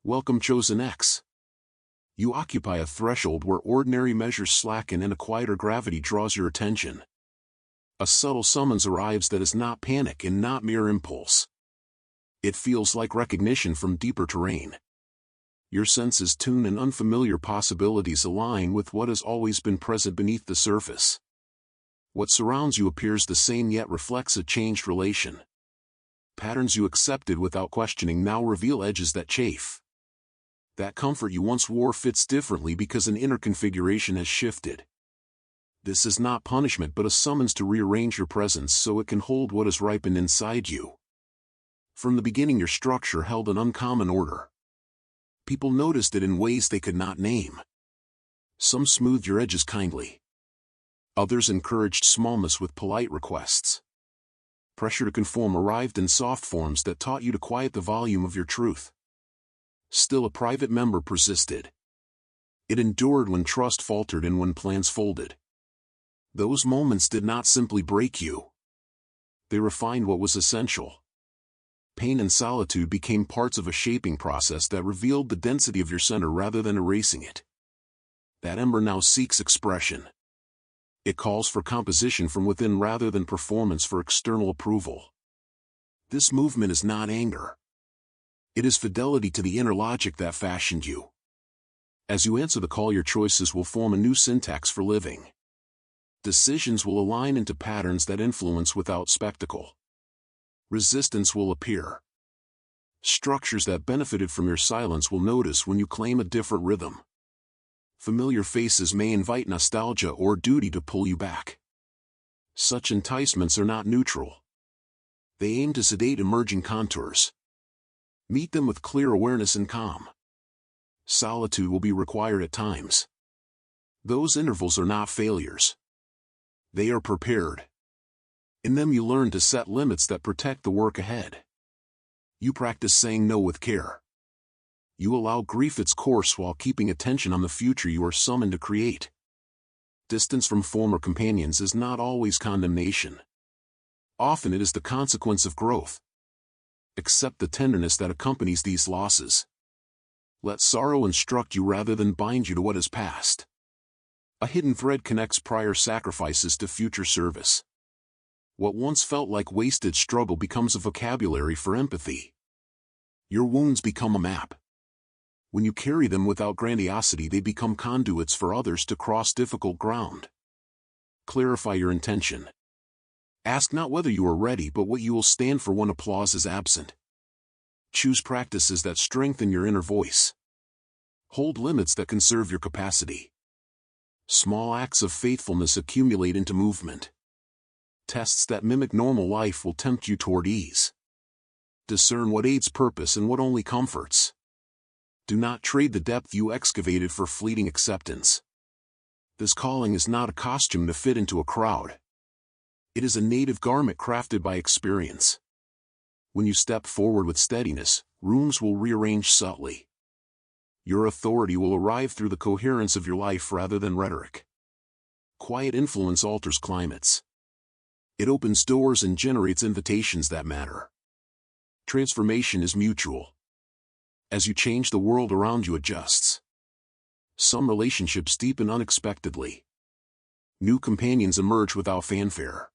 Welcome, Chosen X. You occupy a threshold where ordinary measures slacken and a quieter gravity draws your attention. A subtle summons arrives that is not panic and not mere impulse. It feels like recognition from deeper terrain. Your senses tune and unfamiliar possibilities align with what has always been present beneath the surface. What surrounds you appears the same yet reflects a changed relation. Patterns you accepted without questioning now reveal edges that chafe. That comfort you once wore fits differently because an inner configuration has shifted. This is not punishment but a summons to rearrange your presence so it can hold what has ripened inside you. From the beginning your structure held an uncommon order. People noticed it in ways they could not name. Some smoothed your edges kindly. Others encouraged smallness with polite requests. Pressure to conform arrived in soft forms that taught you to quiet the volume of your truth. Still a private member persisted. It endured when trust faltered and when plans folded. Those moments did not simply break you. They refined what was essential. Pain and solitude became parts of a shaping process that revealed the density of your center rather than erasing it. That ember now seeks expression. It calls for composition from within rather than performance for external approval. This movement is not anger. It is fidelity to the inner logic that fashioned you. As you answer the call, your choices will form a new syntax for living. Decisions will align into patterns that influence without spectacle. Resistance will appear. Structures that benefited from your silence will notice when you claim a different rhythm. Familiar faces may invite nostalgia or duty to pull you back. Such enticements are not neutral. They aim to sedate emerging contours. Meet them with clear awareness and calm. Solitude will be required at times. Those intervals are not failures. They are prepared. In them you learn to set limits that protect the work ahead. You practice saying no with care. You allow grief its course while keeping attention on the future you are summoned to create. Distance from former companions is not always condemnation. Often it is the consequence of growth. Accept the tenderness that accompanies these losses. Let sorrow instruct you rather than bind you to what is past. A hidden thread connects prior sacrifices to future service. What once felt like wasted struggle becomes a vocabulary for empathy. Your wounds become a map. When you carry them without grandiosity, they become conduits for others to cross difficult ground. Clarify your intention. Ask not whether you are ready but what you will stand for when applause is absent. Choose practices that strengthen your inner voice. Hold limits that conserve your capacity. Small acts of faithfulness accumulate into movement. Tests that mimic normal life will tempt you toward ease. Discern what aids purpose and what only comforts. Do not trade the depth you excavated for fleeting acceptance. This calling is not a costume to fit into a crowd. It is a native garment crafted by experience. When you step forward with steadiness, rooms will rearrange subtly. Your authority will arrive through the coherence of your life rather than rhetoric. Quiet influence alters climates. It opens doors and generates invitations that matter. Transformation is mutual. As you change, the world around you adjusts. Some relationships deepen unexpectedly. New companions emerge without fanfare.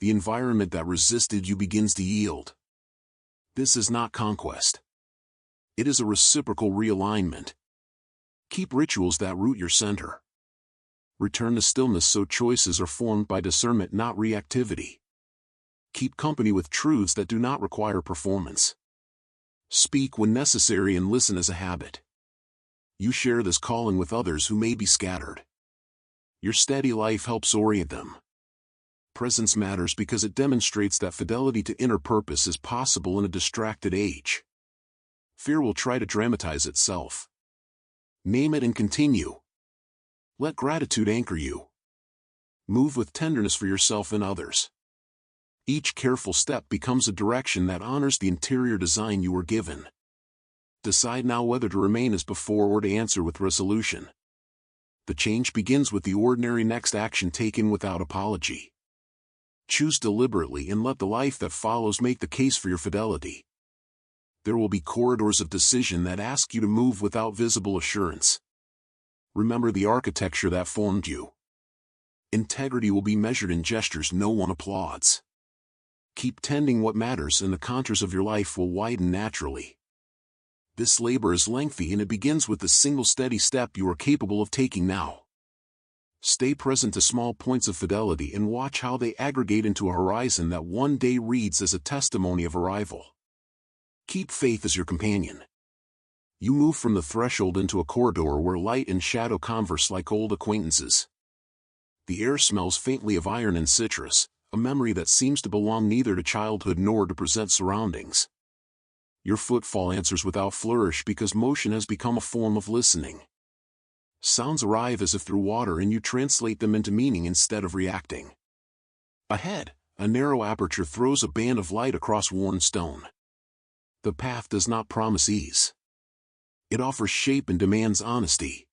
The environment that resisted you begins to yield. This is not conquest. It is a reciprocal realignment. Keep rituals that root your center. Return to stillness so choices are formed by discernment, not reactivity. Keep company with truths that do not require performance. Speak when necessary and listen as a habit. You share this calling with others who may be scattered. Your steady life helps orient them. Presence matters because it demonstrates that fidelity to inner purpose is possible in a distracted age. Fear will try to dramatize itself. Name it and continue. Let gratitude anchor you. Move with tenderness for yourself and others. Each careful step becomes a direction that honors the interior design you were given. Decide now whether to remain as before or to answer with resolution. The change begins with the ordinary next action taken without apology. Choose deliberately and let the life that follows make the case for your fidelity. There will be corridors of decision that ask you to move without visible assurance. Remember the architecture that formed you. Integrity will be measured in gestures no one applauds. Keep tending what matters and the contours of your life will widen naturally. This labor is lengthy and it begins with the single steady step you are capable of taking now. Stay present to small points of fidelity and watch how they aggregate into a horizon that one day reads as a testimony of arrival. Keep faith as your companion. You move from the threshold into a corridor where light and shadow converse like old acquaintances. The air smells faintly of iron and citrus, a memory that seems to belong neither to childhood nor to present surroundings. Your footfall answers without flourish because motion has become a form of listening. Sounds arrive as if through water and you translate them into meaning instead of reacting. Ahead, a narrow aperture throws a band of light across worn stone. The path does not promise ease. It offers shape and demands honesty.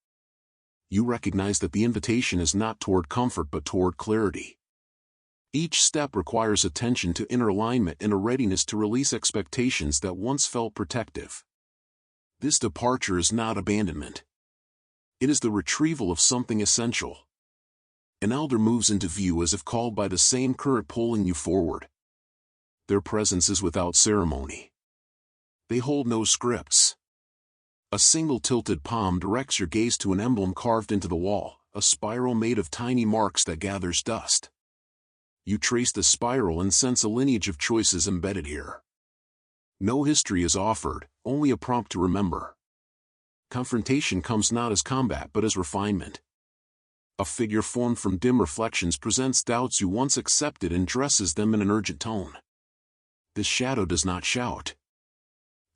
You recognize that the invitation is not toward comfort but toward clarity. Each step requires attention to inner alignment and a readiness to release expectations that once felt protective. This departure is not abandonment. It is the retrieval of something essential. An elder moves into view as if called by the same current pulling you forward. Their presence is without ceremony. They hold no scripts. A single tilted palm directs your gaze to an emblem carved into the wall, a spiral made of tiny marks that gathers dust. You trace the spiral and sense a lineage of choices embedded here. No history is offered, only a prompt to remember. Confrontation comes not as combat but as refinement. A figure formed from dim reflections presents doubts you once accepted and dresses them in an urgent tone. This shadow does not shout.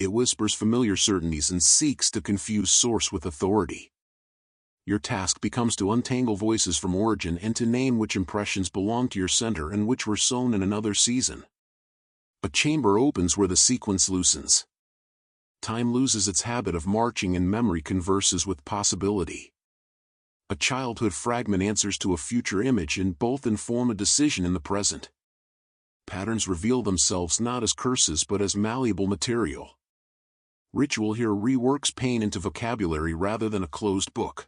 It whispers familiar certainties and seeks to confuse source with authority. Your task becomes to untangle voices from origin and to name which impressions belong to your center and which were sown in another season. A chamber opens where the sequence loosens. Time loses its habit of marching and memory converses with possibility. A childhood fragment answers to a future image and both inform a decision in the present. Patterns reveal themselves not as curses but as malleable material. Ritual here reworks pain into vocabulary rather than a closed book.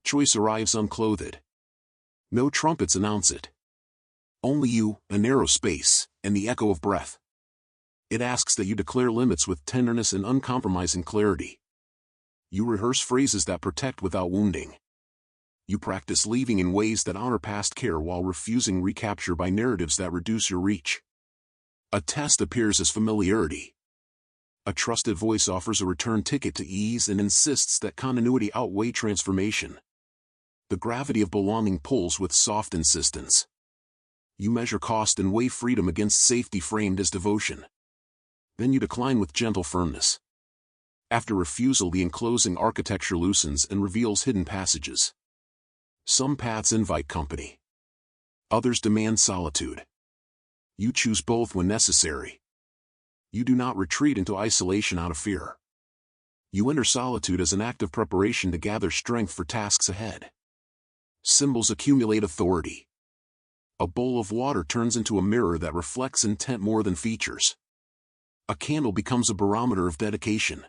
Choice arrives unclothed. No trumpets announce it. Only you, a narrow space, and the echo of breath. It asks that you declare limits with tenderness and uncompromising clarity. You rehearse phrases that protect without wounding. You practice leaving in ways that honor past care while refusing recapture by narratives that reduce your reach. A test appears as familiarity. A trusted voice offers a return ticket to ease and insists that continuity outweigh transformation. The gravity of belonging pulls with soft insistence. You measure cost and weigh freedom against safety framed as devotion. Then you decline with gentle firmness. After refusal, the enclosing architecture loosens and reveals hidden passages. Some paths invite company. Others demand solitude. You choose both when necessary. You do not retreat into isolation out of fear. You enter solitude as an act of preparation to gather strength for tasks ahead. Symbols accumulate authority. A bowl of water turns into a mirror that reflects intent more than features. A candle becomes a barometer of dedication.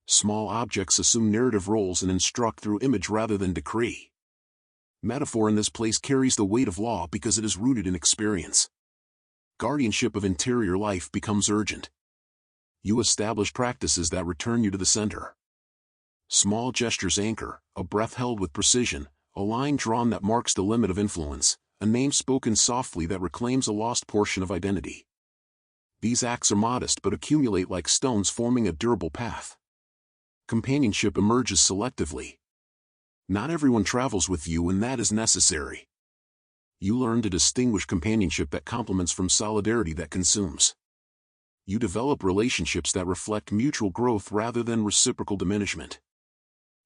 Small objects assume narrative roles and instruct through image rather than decree. Metaphor in this place carries the weight of law because it is rooted in experience. Guardianship of interior life becomes urgent. You establish practices that return you to the center. Small gestures anchor, a breath held with precision, a line drawn that marks the limit of influence, a name spoken softly that reclaims a lost portion of identity. These acts are modest but accumulate like stones forming a durable path. Companionship emerges selectively. Not everyone travels with you and that is necessary. You learn to distinguish companionship that complements from solidarity that consumes. You develop relationships that reflect mutual growth rather than reciprocal diminishment.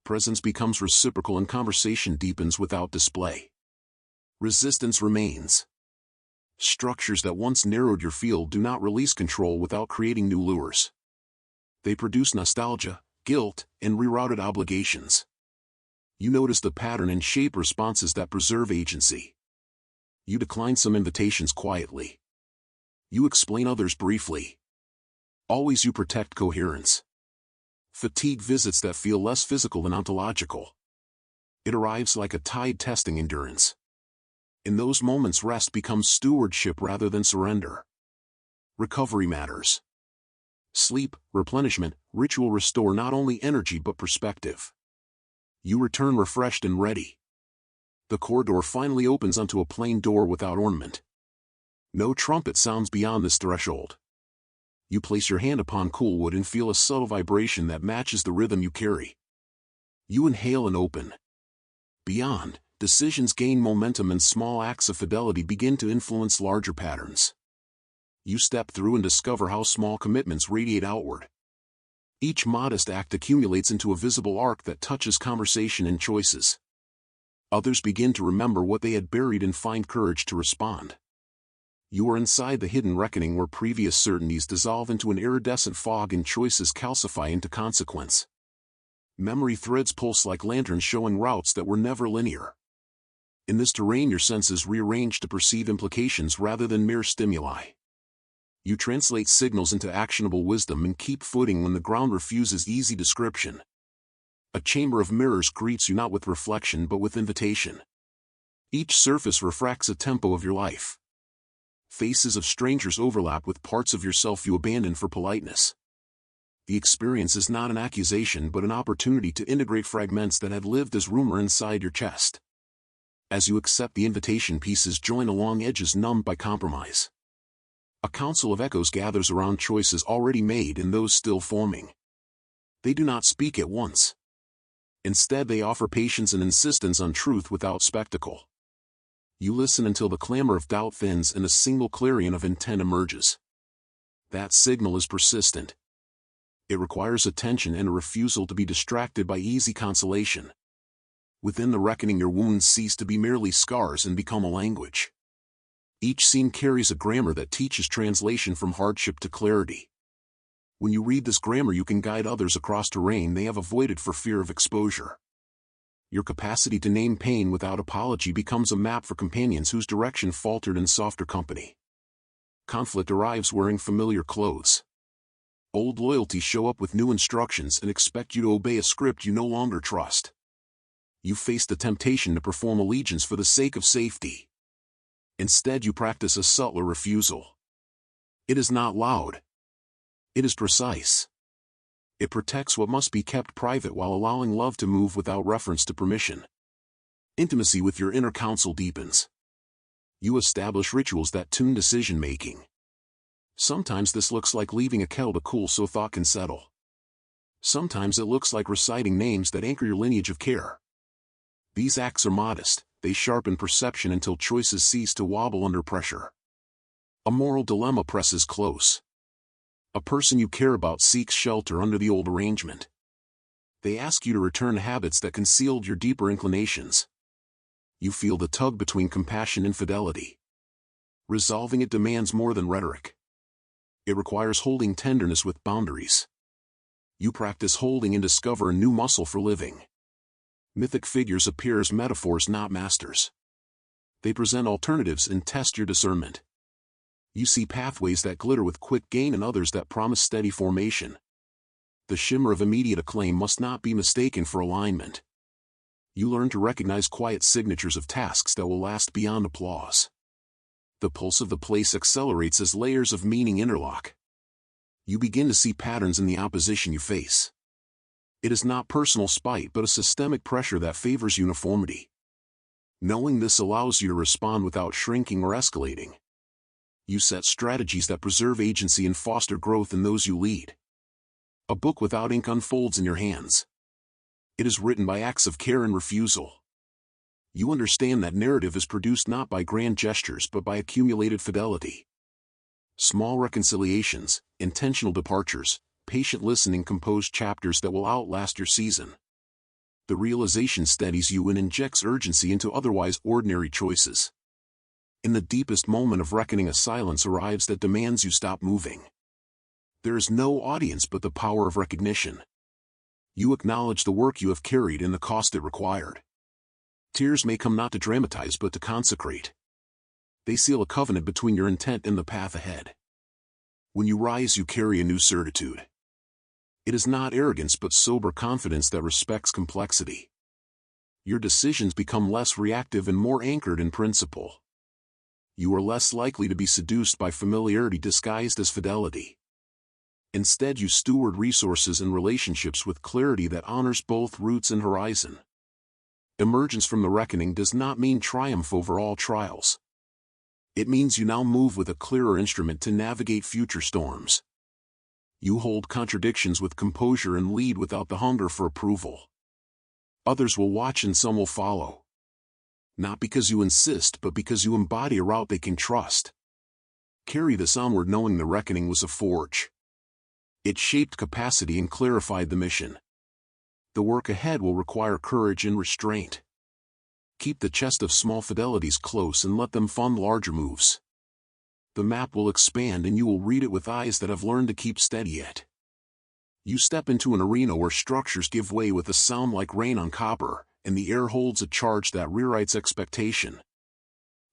Presence becomes reciprocal and conversation deepens without display. Resistance remains. Structures that once narrowed your field do not release control without creating new lures. They produce nostalgia, guilt, and rerouted obligations. You notice the pattern and shape responses that preserve agency. You decline some invitations quietly. You explain others briefly. Always you protect coherence. Fatigue visits that feel less physical than ontological. It arrives like a tide testing endurance. In those moments rest becomes stewardship rather than surrender. Recovery matters. Sleep, replenishment, ritual restore not only energy but perspective. You return refreshed and ready. The corridor finally opens onto a plain door without ornament. No trumpet sounds beyond this threshold. You place your hand upon cool wood and feel a subtle vibration that matches the rhythm you carry. You inhale and open. Beyond, decisions gain momentum and small acts of fidelity begin to influence larger patterns. You step through and discover how small commitments radiate outward. Each modest act accumulates into a visible arc that touches conversation and choices. Others begin to remember what they had buried and find courage to respond. You are inside the hidden reckoning where previous certainties dissolve into an iridescent fog and choices calcify into consequence. Memory threads pulse like lanterns showing routes that were never linear. In this terrain your senses rearrange to perceive implications rather than mere stimuli. You translate signals into actionable wisdom and keep footing when the ground refuses easy description. A chamber of mirrors greets you not with reflection but with invitation. Each surface refracts a tempo of your life. Faces of strangers overlap with parts of yourself you abandon for politeness. The experience is not an accusation but an opportunity to integrate fragments that had lived as rumor inside your chest. As you accept the invitation, pieces join along edges numbed by compromise. A council of echoes gathers around choices already made and those still forming. They do not speak at once. Instead they offer patience and insistence on truth without spectacle. You listen until the clamor of doubt thins and a single clarion of intent emerges. That signal is persistent. It requires attention and a refusal to be distracted by easy consolation. Within the reckoning your wounds cease to be merely scars and become a language. Each scene carries a grammar that teaches translation from hardship to clarity. When you read this grammar you can guide others across terrain they have avoided for fear of exposure. Your capacity to name pain without apology becomes a map for companions whose direction faltered in softer company. Conflict arrives wearing familiar clothes. Old loyalties show up with new instructions and expect you to obey a script you no longer trust. You face the temptation to perform allegiance for the sake of safety. Instead you practice a subtler refusal. It is not loud. It is precise. It protects what must be kept private while allowing love to move without reference to permission. Intimacy with your inner counsel deepens. You establish rituals that tune decision-making. Sometimes this looks like leaving a kettle to cool so thought can settle. Sometimes it looks like reciting names that anchor your lineage of care. These acts are modest, they sharpen perception until choices cease to wobble under pressure. A moral dilemma presses close. A person you care about seeks shelter under the old arrangement. They ask you to return to habits that concealed your deeper inclinations. You feel the tug between compassion and fidelity. Resolving it demands more than rhetoric. It requires holding tenderness with boundaries. You practice holding and discover a new muscle for living. Mythic figures appear as metaphors, not masters. They present alternatives and test your discernment. You see pathways that glitter with quick gain and others that promise steady formation. The shimmer of immediate acclaim must not be mistaken for alignment. You learn to recognize quiet signatures of tasks that will last beyond applause. The pulse of the place accelerates as layers of meaning interlock. You begin to see patterns in the opposition you face. It is not personal spite but a systemic pressure that favors uniformity. Knowing this allows you to respond without shrinking or escalating. You set strategies that preserve agency and foster growth in those you lead. A book without ink unfolds in your hands. It is written by acts of care and refusal. You understand that narrative is produced not by grand gestures but by accumulated fidelity. Small reconciliations, intentional departures, patient listening compose chapters that will outlast your season. The realization steadies you and injects urgency into otherwise ordinary choices. In the deepest moment of reckoning a silence arrives that demands you stop moving. There is no audience but the power of recognition. You acknowledge the work you have carried and the cost it required. Tears may come not to dramatize but to consecrate. They seal a covenant between your intent and the path ahead. When you rise, you carry a new certitude. It is not arrogance but sober confidence that respects complexity. Your decisions become less reactive and more anchored in principle. You are less likely to be seduced by familiarity disguised as fidelity. Instead, you steward resources and relationships with clarity that honors both roots and horizon. Emergence from the reckoning does not mean triumph over all trials. It means you now move with a clearer instrument to navigate future storms. You hold contradictions with composure and lead without the hunger for approval. Others will watch and some will follow. Not because you insist, but because you embody a route they can trust. Carry this onward knowing the reckoning was a forge. It shaped capacity and clarified the mission. The work ahead will require courage and restraint. Keep the chest of small fidelities close and let them fund larger moves. The map will expand and you will read it with eyes that have learned to keep steady yet. You step into an arena where structures give way with a sound like rain on copper, and the air holds a charge that rewrites expectation.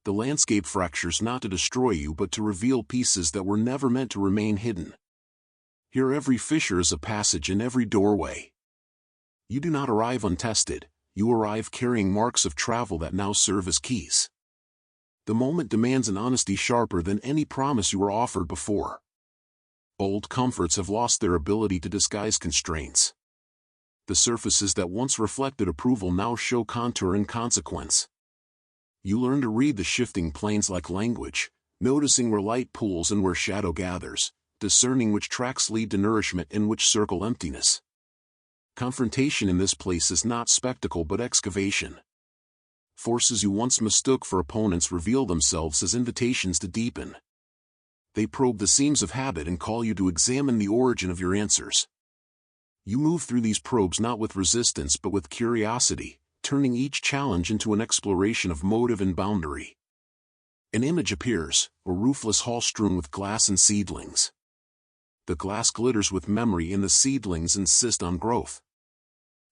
The landscape fractures not to destroy you but to reveal pieces that were never meant to remain hidden. Here every fissure is a passage and every doorway. You do not arrive untested, you arrive carrying marks of travel that now serve as keys. The moment demands an honesty sharper than any promise you were offered before. Old comforts have lost their ability to disguise constraints. The surfaces that once reflected approval now show contour and consequence. You learn to read the shifting planes like language, noticing where light pools and where shadow gathers, discerning which tracks lead to nourishment and which circle emptiness. Confrontation in this place is not spectacle but excavation. Forces you once mistook for opponents reveal themselves as invitations to deepen. They probe the seams of habit and call you to examine the origin of your answers. You move through these probes not with resistance but with curiosity, turning each challenge into an exploration of motive and boundary. An image appears, a roofless hall strewn with glass and seedlings. The glass glitters with memory and the seedlings insist on growth.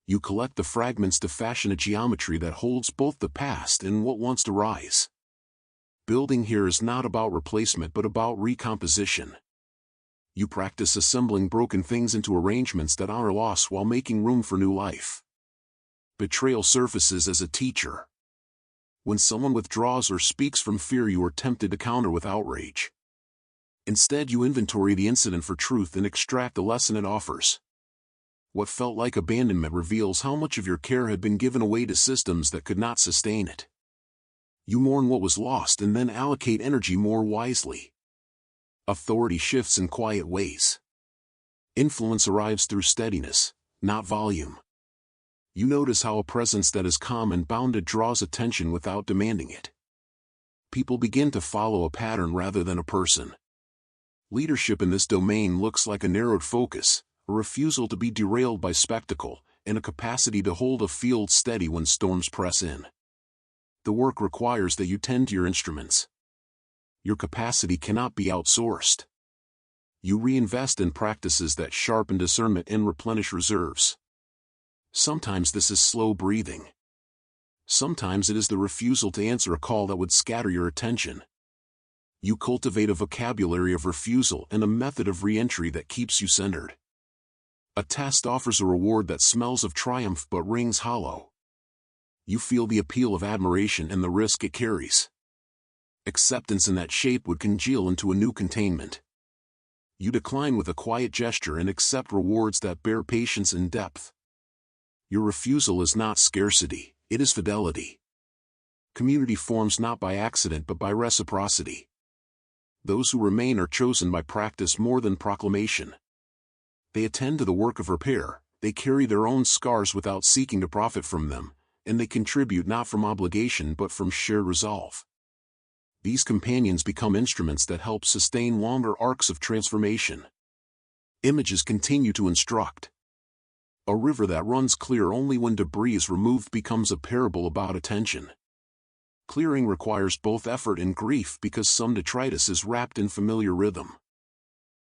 You collect the fragments to fashion a geometry that holds both the past and what wants to rise. Building here is not about replacement but about recomposition. You practice assembling broken things into arrangements that honor loss while making room for new life. Betrayal surfaces as a teacher. When someone withdraws or speaks from fear, you are tempted to counter with outrage. Instead, you inventory the incident for truth and extract the lesson it offers. What felt like abandonment reveals how much of your care had been given away to systems that could not sustain it. You mourn what was lost and then allocate energy more wisely. Authority shifts in quiet ways. Influence arrives through steadiness, not volume. You notice how a presence that is calm and bounded draws attention without demanding it. People begin to follow a pattern rather than a person. Leadership in this domain looks like a narrowed focus, a refusal to be derailed by spectacle, and a capacity to hold a field steady when storms press in. The work requires that you tend to your instruments. Your capacity cannot be outsourced. You reinvest in practices that sharpen discernment and replenish reserves. Sometimes this is slow breathing. Sometimes it is the refusal to answer a call that would scatter your attention. You cultivate a vocabulary of refusal and a method of re-entry that keeps you centered. A test offers a reward that smells of triumph but rings hollow. You feel the appeal of admiration and the risk it carries. Acceptance in that shape would congeal into a new containment. You decline with a quiet gesture and accept rewards that bear patience and depth. Your refusal is not scarcity, it is fidelity. Community forms not by accident but by reciprocity. Those who remain are chosen by practice more than proclamation. They attend to the work of repair, they carry their own scars without seeking to profit from them, and they contribute not from obligation but from shared resolve. These companions become instruments that help sustain longer arcs of transformation. Images continue to instruct. A river that runs clear only when debris is removed becomes a parable about attention. Clearing requires both effort and grief because some detritus is wrapped in familiar rhythm.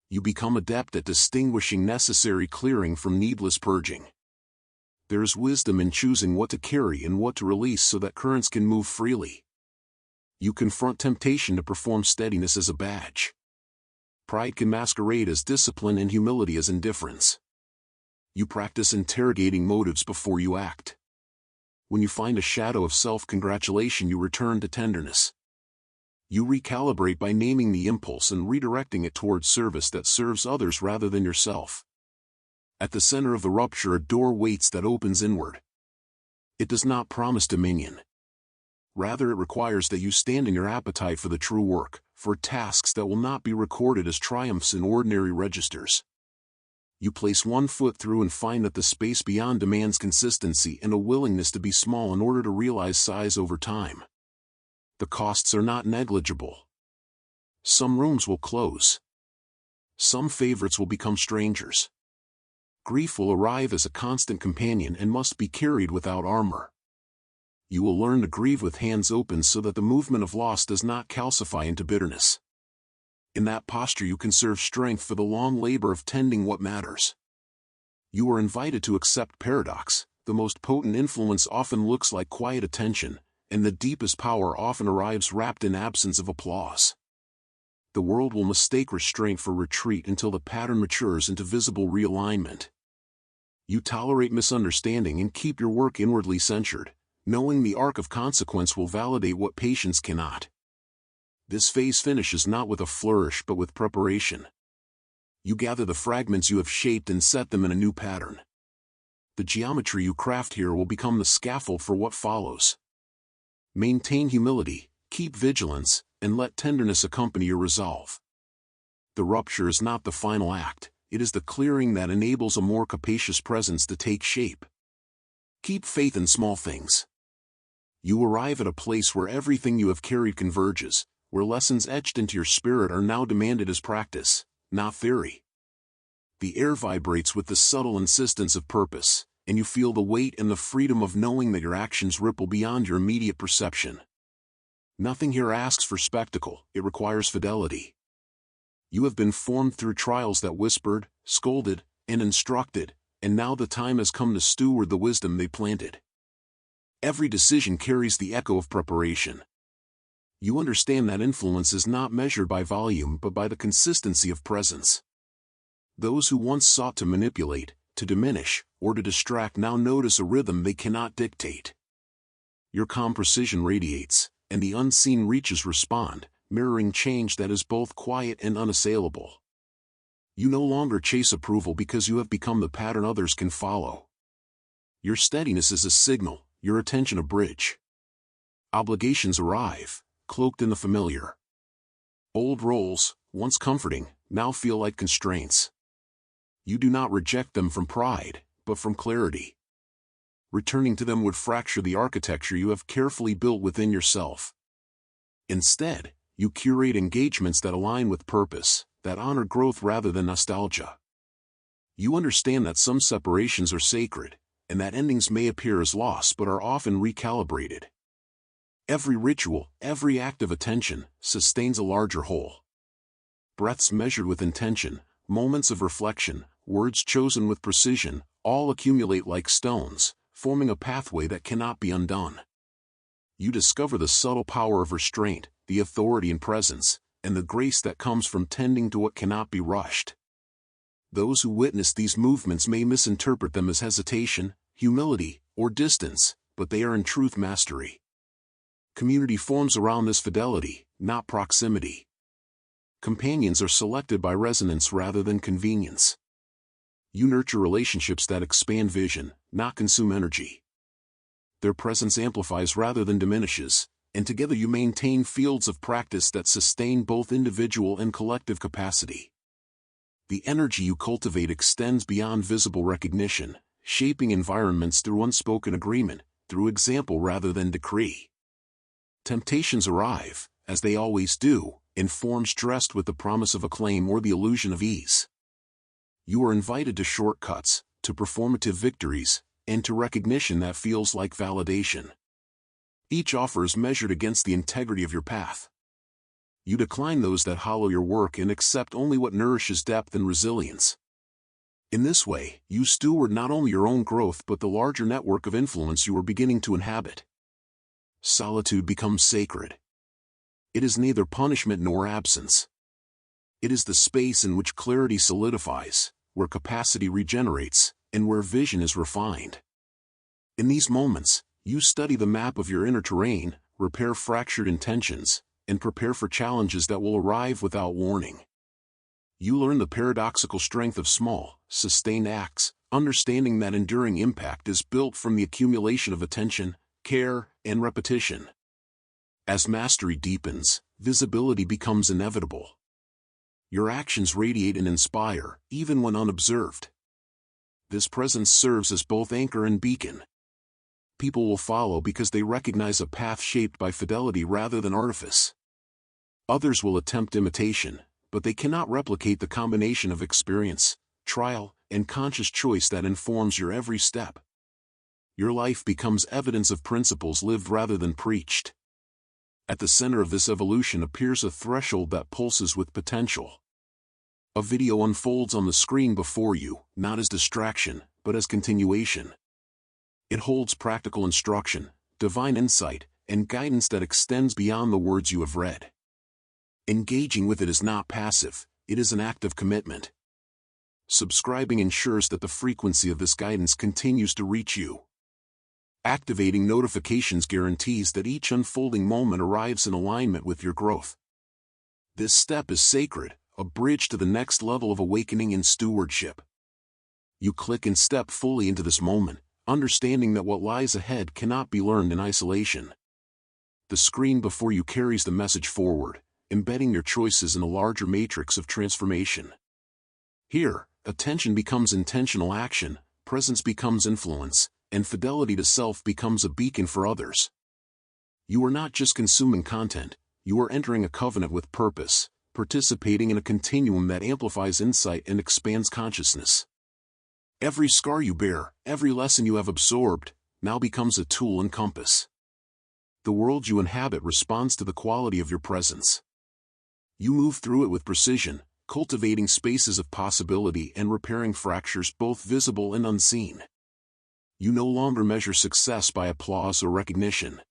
You become adept at distinguishing necessary clearing from needless purging. There is wisdom in choosing what to carry and what to release so that currents can move freely. You confront temptation to perform steadiness as a badge. Pride can masquerade as discipline and humility as indifference. You practice interrogating motives before you act. When you find a shadow of self-congratulation, you return to tenderness. You recalibrate by naming the impulse and redirecting it towards service that serves others rather than yourself. At the center of the rupture, a door waits that opens inward. It does not promise dominion. Rather, it requires that you stand in your appetite for the true work, for tasks that will not be recorded as triumphs in ordinary registers. You place one foot through and find that the space beyond demands consistency and a willingness to be small in order to realize size over time. The costs are not negligible. Some rooms will close. Some favorites will become strangers. Grief will arrive as a constant companion and must be carried without armor. You will learn to grieve with hands open so that the movement of loss does not calcify into bitterness. In that posture you conserve strength for the long labor of tending what matters. You are invited to accept paradox. The most potent influence often looks like quiet attention, and the deepest power often arrives wrapped in absence of applause. The world will mistake restraint for retreat until the pattern matures into visible realignment. You tolerate misunderstanding and keep your work inwardly censured, knowing the arc of consequence will validate what patience cannot. This phase finishes not with a flourish but with preparation. You gather the fragments you have shaped and set them in a new pattern. The geometry you craft here will become the scaffold for what follows. Maintain humility, keep vigilance, and let tenderness accompany your resolve. The rupture is not the final act, it is the clearing that enables a more capacious presence to take shape. Keep faith in small things. You arrive at a place where everything you have carried converges, where lessons etched into your spirit are now demanded as practice, not theory. The air vibrates with the subtle insistence of purpose, and you feel the weight and the freedom of knowing that your actions ripple beyond your immediate perception. Nothing here asks for spectacle, it requires fidelity. You have been formed through trials that whispered, scolded, and instructed, and now the time has come to steward the wisdom they planted. Every decision carries the echo of preparation. You understand that influence is not measured by volume but by the consistency of presence. Those who once sought to manipulate, to diminish, or to distract now notice a rhythm they cannot dictate. Your calm precision radiates, and the unseen reaches respond, mirroring change that is both quiet and unassailable. You no longer chase approval because you have become the pattern others can follow. Your steadiness is a signal, your attention a bridge. Obligations arrive, cloaked in the familiar. Old roles, once comforting, now feel like constraints. You do not reject them from pride, but from clarity. Returning to them would fracture the architecture you have carefully built within yourself. Instead, you curate engagements that align with purpose, that honor growth rather than nostalgia. You understand that some separations are sacred, and that endings may appear as loss but are often recalibrated. Every ritual, every act of attention, sustains a larger whole. Breaths measured with intention, moments of reflection, words chosen with precision, all accumulate like stones, forming a pathway that cannot be undone. You discover the subtle power of restraint, the authority in presence, and the grace that comes from tending to what cannot be rushed. Those who witness these movements may misinterpret them as hesitation, humility, or distance, but they are in truth mastery. Community forms around this fidelity, not proximity. Companions are selected by resonance rather than convenience. You nurture relationships that expand vision, not consume energy. Their presence amplifies rather than diminishes, and together you maintain fields of practice that sustain both individual and collective capacity. The energy you cultivate extends beyond visible recognition, shaping environments through unspoken agreement, through example rather than decree. Temptations arrive, as they always do, in forms dressed with the promise of acclaim or the illusion of ease. You are invited to shortcuts, to performative victories, and to recognition that feels like validation. Each offer is measured against the integrity of your path. You decline those that hollow your work and accept only what nourishes depth and resilience. In this way, you steward not only your own growth but the larger network of influence you are beginning to inhabit. Solitude becomes sacred. It is neither punishment nor absence. It is the space in which clarity solidifies, where capacity regenerates, and where vision is refined. In these moments, you study the map of your inner terrain, repair fractured intentions, and prepare for challenges that will arrive without warning. You learn the paradoxical strength of small, sustained acts, understanding that enduring impact is built from the accumulation of attention, care, and repetition. As mastery deepens, visibility becomes inevitable. Your actions radiate and inspire, even when unobserved. This presence serves as both anchor and beacon. People will follow because they recognize a path shaped by fidelity rather than artifice. Others will attempt imitation, but they cannot replicate the combination of experience, trial, and conscious choice that informs your every step. Your life becomes evidence of principles lived rather than preached. At the center of this evolution appears a threshold that pulses with potential. A video unfolds on the screen before you, not as distraction, but as continuation. It holds practical instruction, divine insight, and guidance that extends beyond the words you have read. Engaging with it is not passive, it is an act of commitment. Subscribing ensures that the frequency of this guidance continues to reach you. Activating notifications guarantees that each unfolding moment arrives in alignment with your growth. This step is sacred, a bridge to the next level of awakening and stewardship. You click and step fully into this moment, understanding that what lies ahead cannot be learned in isolation. The screen before you carries the message forward, embedding your choices in a larger matrix of transformation. Here, attention becomes intentional action, presence becomes influence, and fidelity to self becomes a beacon for others. You are not just consuming content, you are entering a covenant with purpose, participating in a continuum that amplifies insight and expands consciousness. Every scar you bear, every lesson you have absorbed, now becomes a tool and compass. The world you inhabit responds to the quality of your presence. You move through it with precision, cultivating spaces of possibility and repairing fractures both visible and unseen. You no longer measure success by applause or recognition.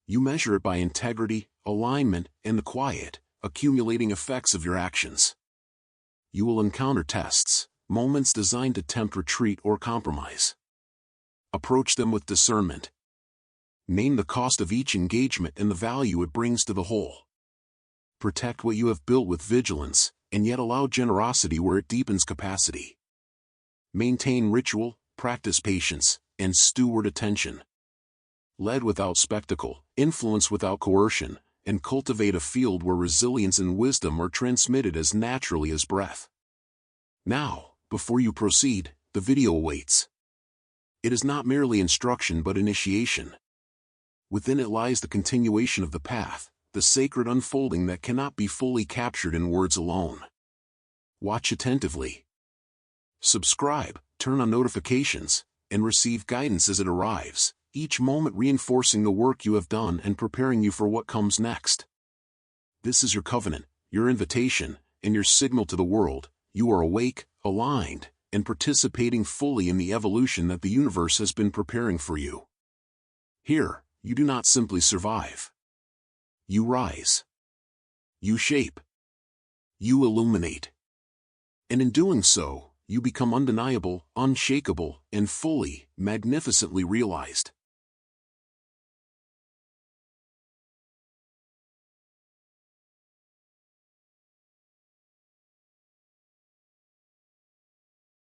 You measure it by integrity, alignment, and the quiet, accumulating effects of your actions. You will encounter tests, moments designed to tempt retreat or compromise. Approach them with discernment. Name the cost of each engagement and the value it brings to the whole. Protect what you have built with vigilance, and yet allow generosity where it deepens capacity. Maintain ritual, practice patience, and steward attention. Lead without spectacle, influence without coercion, and cultivate a field where resilience and wisdom are transmitted as naturally as breath. Now, before you proceed, the video awaits. It is not merely instruction but initiation. Within it lies the continuation of the path, the sacred unfolding that cannot be fully captured in words alone. Watch attentively. Subscribe, turn on notifications, and receive guidance as it arrives, each moment reinforcing the work you have done and preparing you for what comes next. This is your covenant, your invitation, and your signal to the world. You are awake, aligned, and participating fully in the evolution that the universe has been preparing for you. Here, you do not simply survive. You rise. You shape. You illuminate. And in doing so, you become undeniable, unshakable, and fully, magnificently realized.